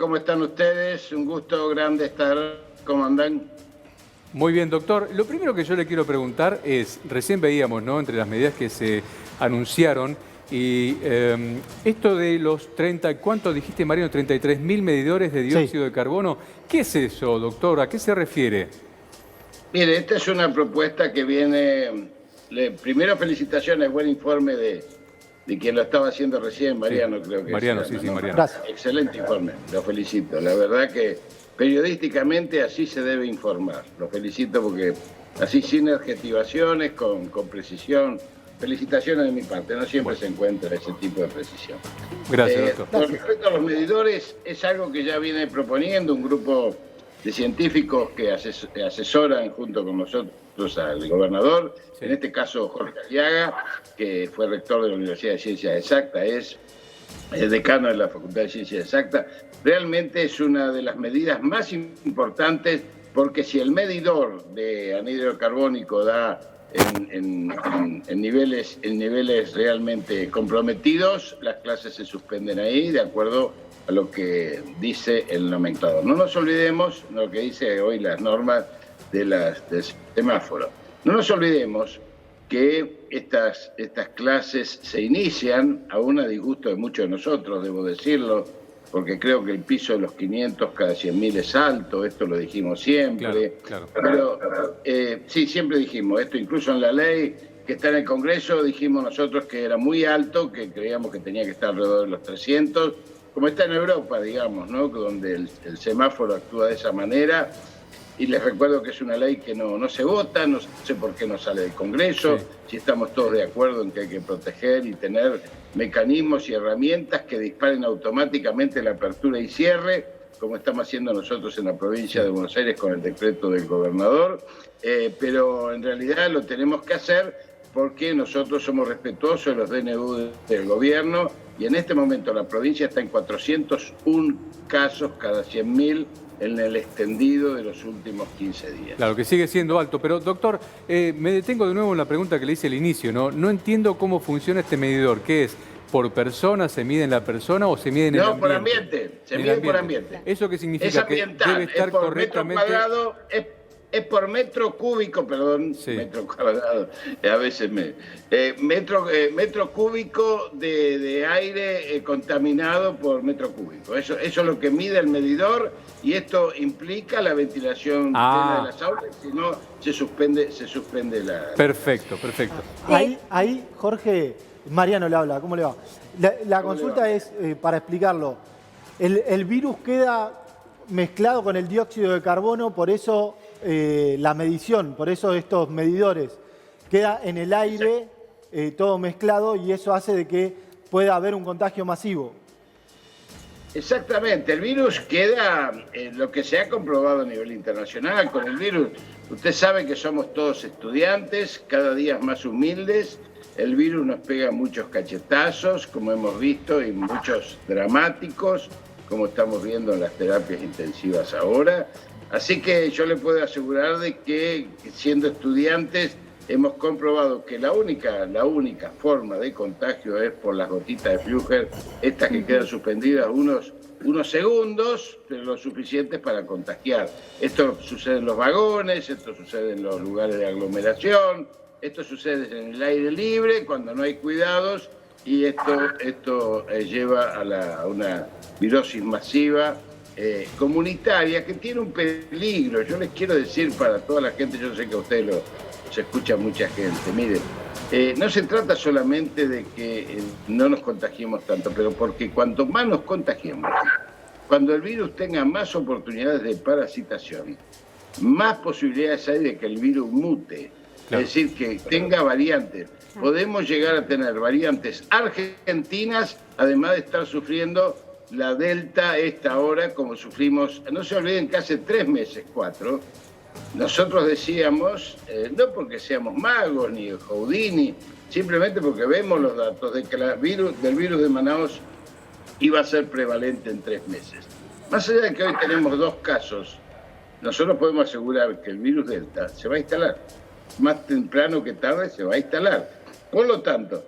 ¿Cómo están ustedes? Un gusto grande estar. ¿Cómo andan? Muy bien, doctor. Lo primero que yo le quiero preguntar es, recién veíamos, ¿no?, entre las medidas que se anunciaron, y esto de los 30, ¿cuánto dijiste, Mariano? 33.000 medidores de dióxido de carbono. ¿Qué es eso, doctor? ¿A qué se refiere? Mire, esta es una propuesta que viene... Primero, felicitaciones, buen informe de quien lo estaba haciendo recién, Mariano, Sí, creo que Mariano, se llama, sí, ¿no? Mariano. Gracias. Excelente informe, lo felicito. La verdad que periodísticamente así se debe informar. Lo felicito porque así, sin adjetivaciones, con precisión. Felicitaciones de mi parte, no siempre se encuentra ese tipo de precisión. Gracias, doctor. Con respecto a los medidores, es algo que ya viene proponiendo un grupo de científicos que asesoran junto con nosotros al gobernador, Sí. en este caso Jorge Aliaga, que fue rector de la Universidad de Ciencias Exactas, es decano de la Facultad de Ciencias Exactas. Realmente es una de las medidas más importantes, porque si el medidor de anhídrido carbónico da en niveles realmente comprometidos, las clases se suspenden ahí de acuerdo a lo que dice el nomenclador. No nos olvidemos lo que dice hoy las normas del semáforo. No nos olvidemos que estas clases se inician, aún a disgusto de muchos de nosotros, debo decirlo, porque creo que el piso de los 500 cada 100.000 es alto, esto lo dijimos siempre. Claro. Pero sí, siempre dijimos esto, incluso en la ley que está en el Congreso dijimos nosotros que era muy alto, que creíamos que tenía que estar alrededor de los 300, como está en Europa, digamos, ¿no?, donde el semáforo actúa de esa manera. Y les recuerdo que es una ley que no se vota, no sé por qué no sale del Congreso, Sí. si estamos todos de acuerdo en que hay que proteger y tener mecanismos y herramientas que disparen automáticamente la apertura y cierre, como estamos haciendo nosotros en la provincia de Buenos Aires con el decreto del gobernador, pero en realidad lo tenemos que hacer porque nosotros somos respetuosos de los DNU del gobierno, y en este momento la provincia está en 401 casos cada 100.000 en el extendido de los últimos 15 días. Claro, que sigue siendo alto. Pero, doctor, me detengo de nuevo en la pregunta que le hice al inicio, ¿no? No entiendo cómo funciona este medidor. ¿Qué es? ¿Por persona? ¿Se mide en la persona o se mide en el ambiente? No, por ambiente. Se mide por ambiente. ¿Eso qué significa? Es ambiental, que debe estar es por correctamente... metro cuadrado, es por metro cúbico, perdón, Sí. metro cuadrado, a veces metro cúbico de aire contaminado por metro cúbico. Eso es lo que mide el medidor, y esto implica la ventilación plena de las aulas, si no se suspende la... Perfecto. Ahí, Jorge, Mariano le habla, ¿cómo le va? La consulta es, para explicarlo, el virus queda mezclado con el dióxido de carbono, por eso la medición, por eso estos medidores, queda en el aire todo mezclado, y eso hace de que pueda haber un contagio masivo. Exactamente, el virus queda, lo que se ha comprobado a nivel internacional con el virus. Usted sabe que somos todos estudiantes, cada día más humildes. El virus nos pega muchos cachetazos, como hemos visto, y muchos dramáticos, como estamos viendo en las terapias intensivas ahora. Así que yo le puedo asegurar de que, siendo estudiantes, hemos comprobado que la única forma de contagio es por las gotitas de Flügger, estas que quedan suspendidas unos segundos, pero lo suficientes para contagiar. Esto sucede en los vagones, esto sucede en los lugares de aglomeración, esto sucede en el aire libre, cuando no hay cuidados, y esto lleva a una virosis masiva comunitaria, que tiene un peligro. Yo les quiero decir para toda la gente, yo sé que a ustedes se escucha mucha gente, miren, no se trata solamente de que no nos contagiemos tanto, pero porque cuanto más nos contagiemos, cuando el virus tenga más oportunidades de parasitación, más posibilidades hay de que el virus mute, Claro. es decir, que tenga variantes. Podemos llegar a tener variantes argentinas, además de estar sufriendo la Delta esta hora, como sufrimos, no se olviden que hace 3 meses, 4, nosotros decíamos, no porque seamos magos ni Houdini, simplemente porque vemos los datos de que del virus de Manaus iba a ser prevalente en 3 meses. Más allá de que hoy tenemos 2 casos, nosotros podemos asegurar que el virus Delta se va a instalar. Más temprano que tarde se va a instalar. Por lo tanto,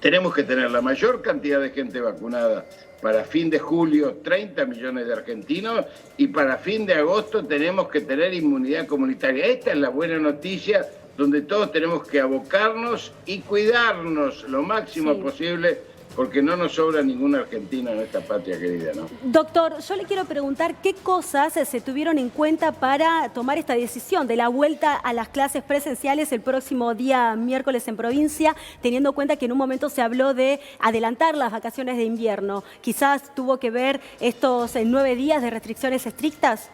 tenemos que tener la mayor cantidad de gente vacunada para fin de julio 30 millones de argentinos y para fin de agosto tenemos que tener inmunidad comunitaria. Esta es la buena noticia, donde todos tenemos que abocarnos y cuidarnos lo máximo posible, porque no nos sobra ningún argentino en esta patria querida, ¿no? Doctor, yo le quiero preguntar qué cosas se tuvieron en cuenta para tomar esta decisión de la vuelta a las clases presenciales el próximo día miércoles en provincia, teniendo en cuenta que en un momento se habló de adelantar las vacaciones de invierno. Quizás tuvo que ver estos 9 días de restricciones estrictas.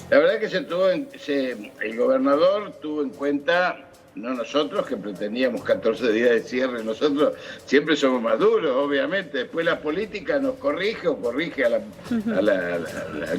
La verdad que el gobernador tuvo en cuenta, no nosotros que pretendíamos 14 días de cierre, nosotros siempre somos más duros, obviamente. Después la política nos corrige o corrige al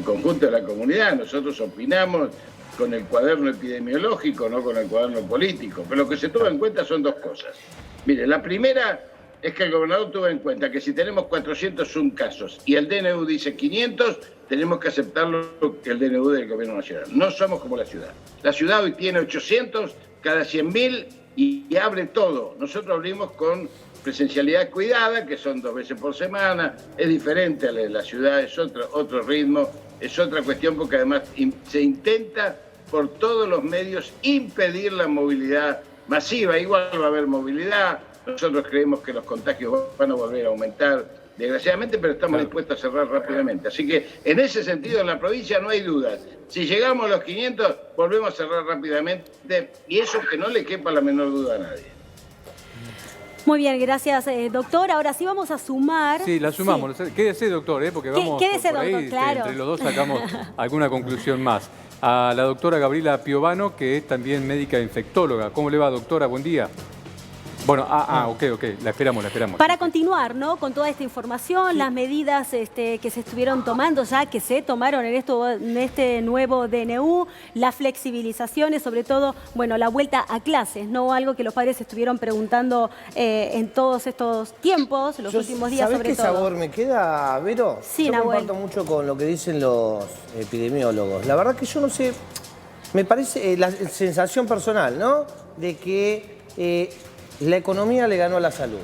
conjunto de la comunidad. Nosotros opinamos con el cuaderno epidemiológico, no con el cuaderno político. Pero lo que se tuvo en cuenta son dos cosas. Mire, la primera es que el gobernador tuvo en cuenta que si tenemos 401 casos y el DNU dice 500, tenemos que aceptarlo que el DNU del gobierno nacional. No somos como la ciudad. La ciudad hoy tiene 800 cada 100.000 y abre todo. Nosotros abrimos con presencialidad cuidada, que son 2 veces por semana. Es diferente a la de la ciudad, es otro ritmo, es otra cuestión, porque además se intenta por todos los medios impedir la movilidad masiva. Igual va a haber movilidad. Nosotros creemos que los contagios van a volver a aumentar, desgraciadamente, pero estamos dispuestos a cerrar rápidamente. Así que en ese sentido en la provincia no hay dudas. Si llegamos a los 500, volvemos a cerrar rápidamente, y eso que no le quepa la menor duda a nadie. Muy bien, gracias, doctor. Ahora sí vamos a sumar. Sí, la sumamos. Sí. Quédese, doctor, porque vamos quédese, por ahí, doctor, claro. Entre los dos sacamos alguna conclusión más. A la doctora Gabriela Piovano, que es también médica infectóloga. ¿Cómo le va, doctora? Buen día. Bueno, ok, la esperamos. Para continuar, ¿no?, con toda esta información, las medidas que se estuvieron tomando ya, que se tomaron en este nuevo DNU, las flexibilizaciones, sobre todo, bueno, la vuelta a clases, ¿no? Algo que los padres estuvieron preguntando en todos estos tiempos, los últimos días, sobre todo. ¿Sabés qué sabor me queda, Vero? Sí, yo Nahuel. comparto mucho con lo que dicen los epidemiólogos. La verdad que yo no sé, me parece la sensación personal, ¿no?, de que la economía le ganó a la salud.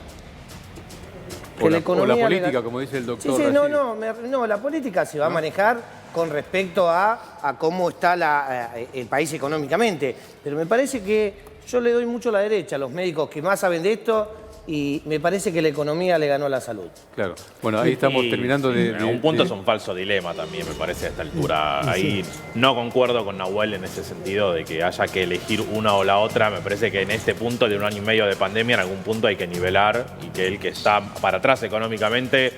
O la política, como dice el doctor. Sí, no, la política se va a manejar con respecto a cómo está el país económicamente. Pero me parece que yo le doy mucho a la derecha a los médicos que más saben de esto, y me parece que la economía le ganó a la salud. Claro. Bueno, ahí estamos terminando de... En algún punto es un falso dilema también, me parece, a esta altura. Ahí no concuerdo con Nahuel en ese sentido de que haya que elegir una o la otra. Me parece que en este punto de 1 año y medio de pandemia, en algún punto hay que nivelar, y que el que está para atrás económicamente,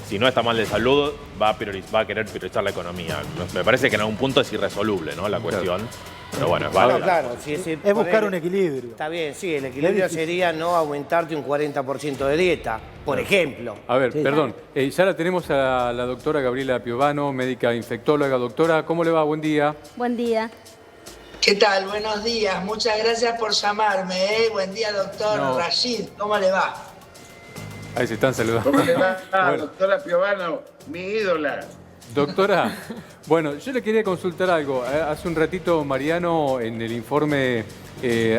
si no está mal de salud, va a querer priorizar la economía. Me parece que en algún punto es irresoluble, ¿no?, la cuestión. Pero bueno, es válida. Claro, es buscar un equilibrio. Está bien, sí, el equilibrio sería no aumentarte un 40% de dieta, por ejemplo. A ver, perdón, ya la tenemos a la doctora Gabriela Piovano, médica infectóloga. Doctora, ¿cómo le va? Buen día. Buen día. ¿Qué tal? Buenos días. Muchas gracias por llamarme. Buen día, doctor Rashid. ¿Cómo le va? Ahí se están saludando. ¿Cómo le va, doctora Piovano, mi ídola? Doctora, bueno, yo le quería consultar algo. Hace un ratito Mariano, en el informe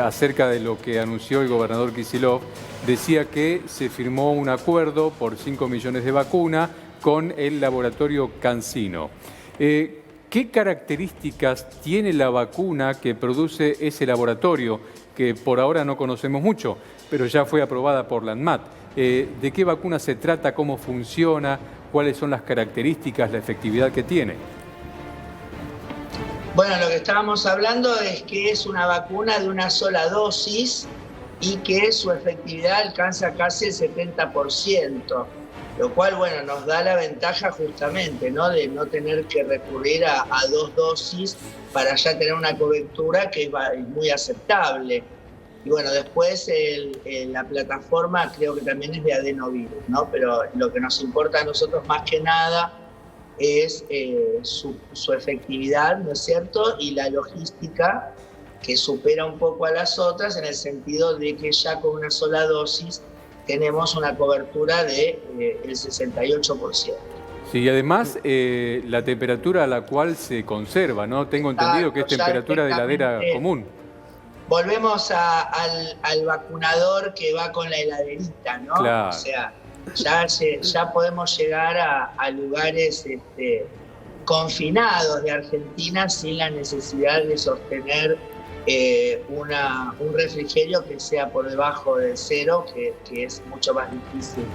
acerca de lo que anunció el gobernador Kicillof, decía que se firmó un acuerdo por 5 millones de vacunas con el laboratorio CanSino. ¿Qué características tiene la vacuna que produce ese laboratorio, que por ahora no conocemos mucho, pero ya fue aprobada por la ANMAT? ¿De qué vacuna se trata? ¿Cómo funciona? ¿Cuáles son las características, la efectividad que tiene? Bueno, lo que estábamos hablando es que es una vacuna de una sola dosis y que su efectividad alcanza casi el 70%, lo cual, bueno, nos da la ventaja justamente, ¿no?, de no tener que recurrir a 2 dosis para ya tener una cobertura que es muy aceptable. Y bueno, después la plataforma creo que también es de adenovirus, ¿no? Pero lo que nos importa a nosotros más que nada es su efectividad, ¿no es cierto? Y la logística, que supera un poco a las otras, en el sentido de que ya con una sola dosis tenemos una cobertura del 68%. Sí, y además la temperatura a la cual se conserva, ¿no? Tengo entendido que es temperatura de heladera común. Volvemos al vacunador que va con la heladerita, ¿no? Claro. O sea, ya podemos llegar a lugares confinados de Argentina sin la necesidad de sostener un refrigerio que sea por debajo de cero, que es mucho más difícil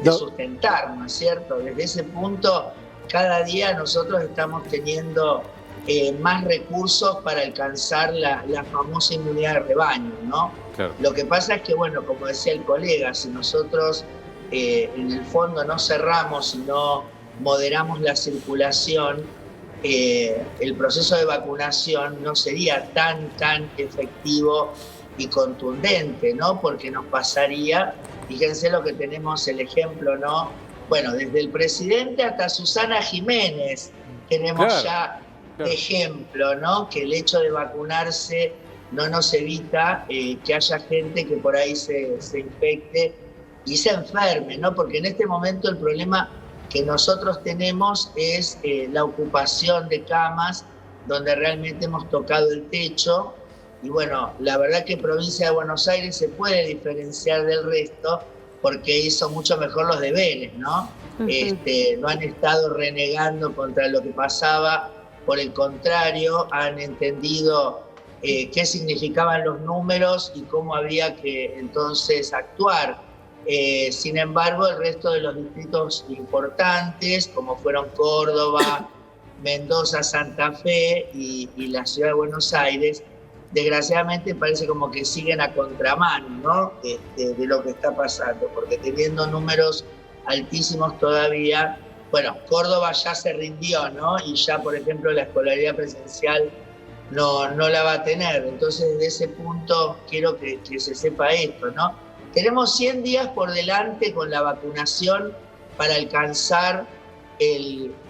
de sustentar, ¿no es cierto? Desde ese punto, cada día nosotros estamos teniendo más recursos para alcanzar la famosa inmunidad de rebaño, ¿no? Claro. Lo que pasa es que, bueno, como decía el colega, si nosotros en el fondo no cerramos y no moderamos la circulación, el proceso de vacunación no sería tan efectivo y contundente, ¿no? Porque nos pasaría, fíjense lo que tenemos el ejemplo, ¿no? Bueno, desde el presidente hasta Susana Jiménez tenemos ya ejemplo, ¿no? Que el hecho de vacunarse no nos evita que haya gente que por ahí se infecte y se enferme, ¿no? Porque en este momento el problema que nosotros tenemos es la ocupación de camas, donde realmente hemos tocado el techo. Y bueno, la verdad que provincia de Buenos Aires se puede diferenciar del resto porque hizo mucho mejor los deberes, ¿no? No han estado renegando contra lo que pasaba, por el contrario, han entendido qué significaban los números y cómo había que entonces actuar. Sin embargo, el resto de los distritos importantes, como fueron Córdoba, Mendoza, Santa Fe y la ciudad de Buenos Aires, desgraciadamente parece como que siguen a contramano, ¿no? De lo que está pasando, porque teniendo números altísimos todavía, bueno, Córdoba ya se rindió, ¿no? Y ya, por ejemplo, la escolaridad presencial no la va a tener. Entonces, desde ese punto quiero que se sepa esto, ¿no? Tenemos 100 días por delante con la vacunación para alcanzar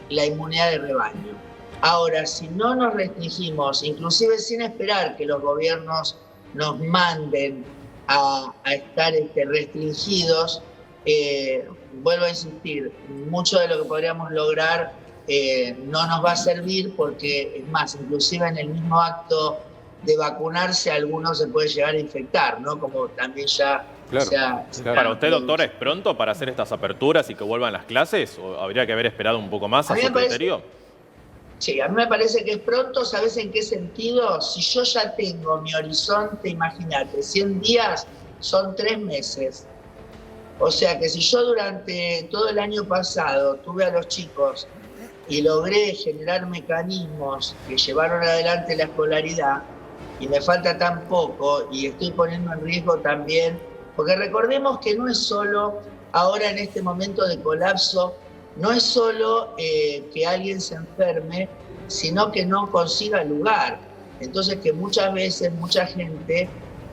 la inmunidad de rebaño. Ahora, si no nos restringimos, inclusive sin esperar que los gobiernos nos manden a estar restringidos, vuelvo a insistir, mucho de lo que podríamos lograr no nos va a servir porque, es más, inclusive en el mismo acto de vacunarse, algunos se puede llegar a infectar, ¿no? Como también ya... Claro. Para usted, doctor, ¿es pronto para hacer estas aperturas y que vuelvan las clases? ¿O habría que haber esperado un poco más a su criterio? Sí, a mí me parece que es pronto. ¿Sabes en qué sentido? Si yo ya tengo mi horizonte, imagínate, 100 días son 3 meses. O sea que si yo durante todo el año pasado tuve a los chicos y logré generar mecanismos que llevaron adelante la escolaridad, y me falta tan poco y estoy poniendo en riesgo también, porque recordemos que no es solo, ahora en este momento de colapso, no es solo que alguien se enferme, sino que no consiga lugar. Entonces que muchas veces mucha gente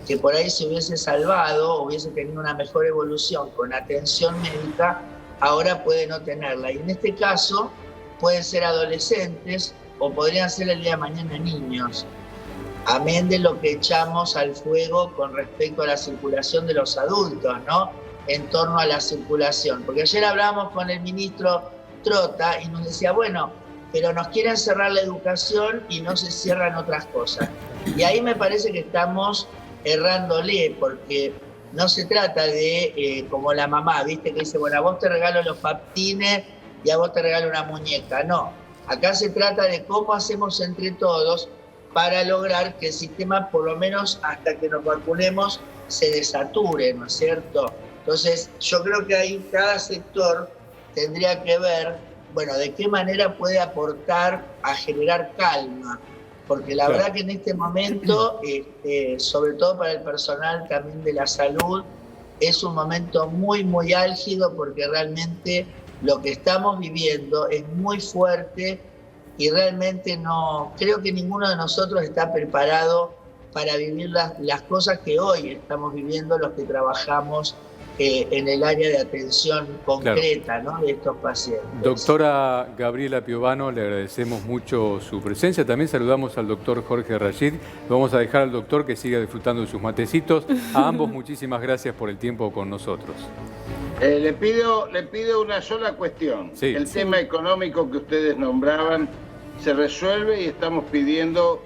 que por ahí se hubiese salvado, hubiese tenido una mejor evolución con atención médica, ahora puede no tenerla. Y en este caso pueden ser adolescentes o podrían ser el día de mañana niños. Amén de lo que echamos al fuego con respecto a la circulación de los adultos, ¿no? En torno a la circulación. Porque ayer hablábamos con el ministro Trota y nos decía, bueno, pero nos quieren cerrar la educación y no se cierran otras cosas. Y ahí me parece que estamos errándole, porque no se trata de, como la mamá, ¿viste? Que dice, bueno, a vos te regalo los patines y a vos te regalo una muñeca. No, acá se trata de cómo hacemos entre todos para lograr que el sistema, por lo menos hasta que nos vacunemos, se desature, ¿no es cierto? Entonces, yo creo que ahí cada sector tendría que ver, bueno, de qué manera puede aportar a generar calma, porque la verdad que en este momento, sobre todo para el personal también de la salud, es un momento muy, muy álgido, porque realmente lo que estamos viviendo es muy fuerte y realmente no, creo que ninguno de nosotros está preparado para vivir las cosas que hoy estamos viviendo los que trabajamos en el área de atención concreta, ¿no? De estos pacientes. Doctora Gabriela Piovano, le agradecemos mucho su presencia. También saludamos al doctor Jorge Rayid. Vamos a dejar al doctor que siga disfrutando de sus matecitos. A ambos muchísimas gracias por el tiempo con nosotros. Le pido una sola cuestión. Sí. El tema económico que ustedes nombraban se resuelve y estamos pidiendo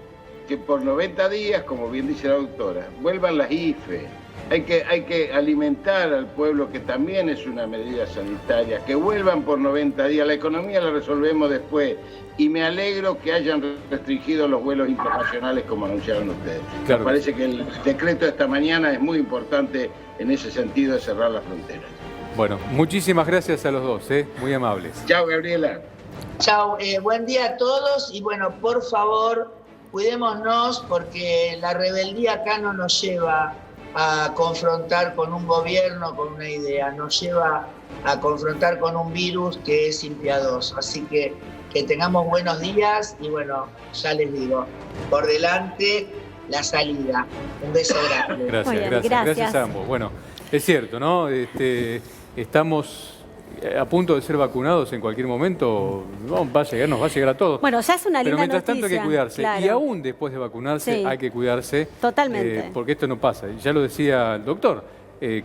que por 90 días, como bien dice la doctora, vuelvan las IFE. Hay que alimentar al pueblo, que también es una medida sanitaria, que vuelvan por 90 días. La economía la resolvemos después. Y me alegro que hayan restringido los vuelos internacionales como anunciaron ustedes. Claro. Me parece que el decreto de esta mañana es muy importante en ese sentido de cerrar las fronteras. Bueno, muchísimas gracias a los dos, muy amables. Chao, Gabriela. Chao, buen día a todos y bueno, por favor, cuidémonos porque la rebeldía acá no nos lleva a confrontar con un gobierno, con una idea, nos lleva a confrontar con un virus que es impiadoso. Así que tengamos buenos días y bueno, ya les digo, por delante la salida. Un beso grande. Gracias a ambos. Bueno, es cierto, ¿no? Estamos a punto de ser vacunados en cualquier momento, nos va a llegar a todos. Bueno, ya es una linda Pero mientras tanto hay que noticia, cuidarse. claro. Y aún después de vacunarse Sí. hay que cuidarse. Totalmente. Porque esto no pasa. Ya lo decía el doctor.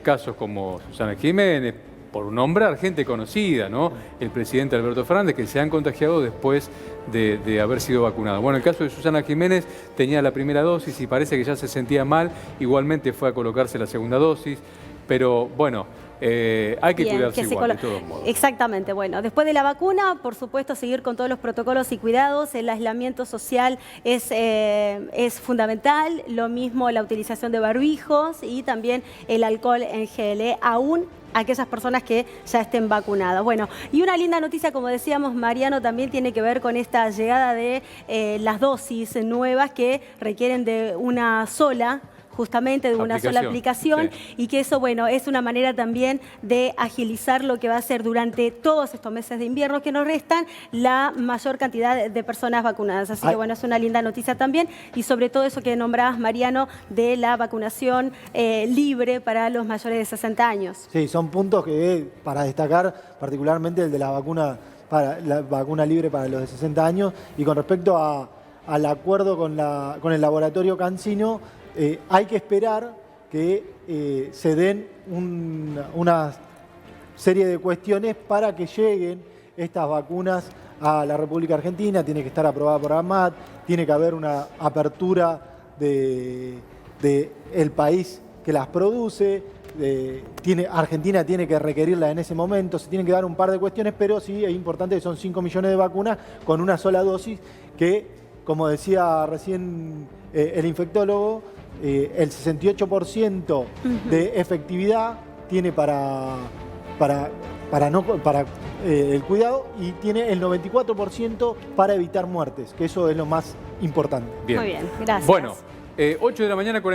Casos como Susana Jiménez, por nombrar gente conocida, ¿no? El presidente Alberto Fernández, que se han contagiado después de haber sido vacunados. Bueno, el caso de Susana Jiménez tenía la primera dosis y parece que ya se sentía mal. Igualmente fue a colocarse la segunda dosis. Pero bueno, hay que cuidarse igual, de todos modos. Exactamente. Bueno, después de la vacuna, por supuesto, seguir con todos los protocolos y cuidados. El aislamiento social es fundamental. Lo mismo la utilización de barbijos y también el alcohol en gel, aún aquellas personas que ya estén vacunadas. Bueno, y una linda noticia, como decíamos, Mariano, también tiene que ver con esta llegada de las dosis nuevas que requieren de una sola, justamente de una sola aplicación, sí. Y que eso, bueno, es una manera también de agilizar lo que va a ser durante todos estos meses de invierno que nos restan la mayor cantidad de personas vacunadas. Así que, bueno, es una linda noticia también y sobre todo eso que nombrabas, Mariano, de la vacunación libre para los mayores de 60 años. Sí, son puntos que para destacar, particularmente el de la vacuna libre para los de 60 años y con respecto al acuerdo con el laboratorio Cancino. Hay que esperar que se den una serie de cuestiones para que lleguen estas vacunas a la República Argentina. Tiene que estar aprobada por AMAT, tiene que haber una apertura del país que las produce. Argentina tiene que requerirla en ese momento, se tienen que dar un par de cuestiones, pero sí es importante que son 5 millones de vacunas con una sola dosis que, como decía recién el infectólogo, el 68% de efectividad tiene para el cuidado y tiene el 94% para evitar muertes, que eso es lo más importante. Bien. Muy bien, gracias. Bueno, 8 de la mañana, 40.